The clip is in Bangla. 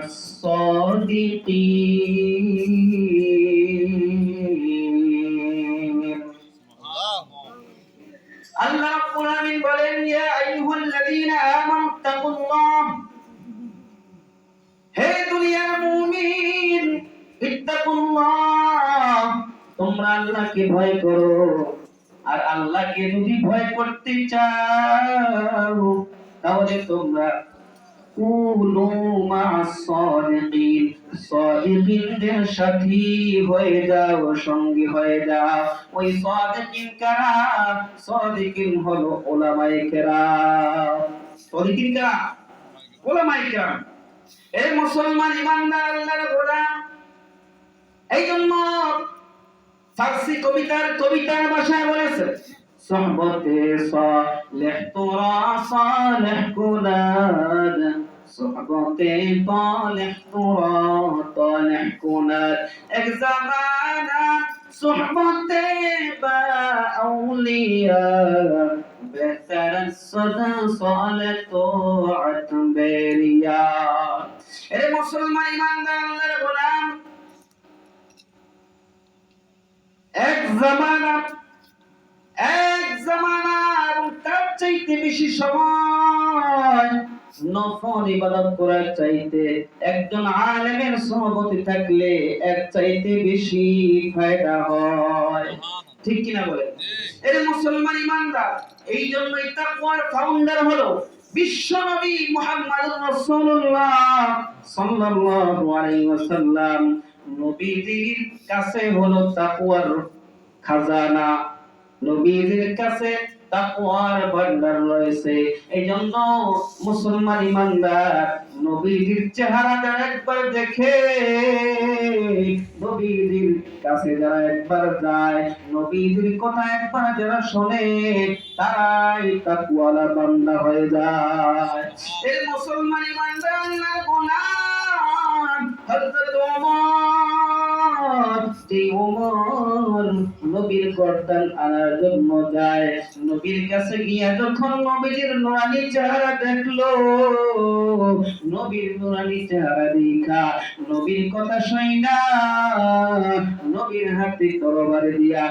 الصادقين আল্লাহ রাব্বুল আলামিন বলেন ইয়া আইয়ুহাল্লাযীনা আমানু তাকুল্লাহ হে দুনিয়ার মুমিন ইত্তাকুল্লাহ তোমরা আল্লাহকে ভয় করো আর আল্লাহকে যদি ভয় করতে চাও তাহলে তোমরা কুনু মা'আস সাদিকিন সাদিকিনদের সাথী হয়ে যাও সঙ্গী হয়ে যাও ওই সাদিকিন কারা সাদিকিন হলো উলামায়ে কেরাম সাদিকিন কারা উলামায়ে কেরাম এই মুসলমান ইমানদার আল্লাহর গোলাম এই জন্য ফারসি কবিতার ভাষায় বলেছে সোহবতে সালেহ তোরা সালেহ কুনাদ সোহবতে তালেহ তোরা তালেহ কুনাদ এক জামানা সোহবতে বা আউলিয়া বেহতর সদা সালেহ তোআত বেরিয়া এ মুসলমান ইমানদার আল্লাহর গোলাম এক জামানা এবং তার চাইতে বেশি সময় নফল ইবাদত করার চাইতে একজন আলেমের সহবতে থাকলে এর চাইতে বেশি ফায়দা হয় ঠিক কিনা বলেন এর মুসলমান ইমানদার এই জন্যই তাকওয়ার ফাউন্ডার হলো বিশ্বনবী মুহাম্মদুর রাসূলুল্লাহ সাল্লাল্লাহু আলাইহি ওয়াসাল্লাম নবীজির কাছে হলো তাকওয়ার খাজানা নবীজির কাছে তাকওয়ার ভান্ডার রয়েছে এইজন্য মুসলমান ইমানদার নবীজির চেহারাটা একবার দেখে নবীজির কাছে যারা একবার যায় নবীজির কথা একবার যারা শোনে তারাই তাকওয়ালা বান্দা হয়ে যায় এই মুসলমান ইমানদার আল্লাহর গোলাম হযরত ওমর নবীর গর্দান আনার জন্য যায় নবীর কাছে গিয়া যখন নবীর নুরানি চেহারা দেখলো নবীর নুরানি চেহারা দেখা নবীর কথা শুনা নবীর হাতে তরবারি দিয়া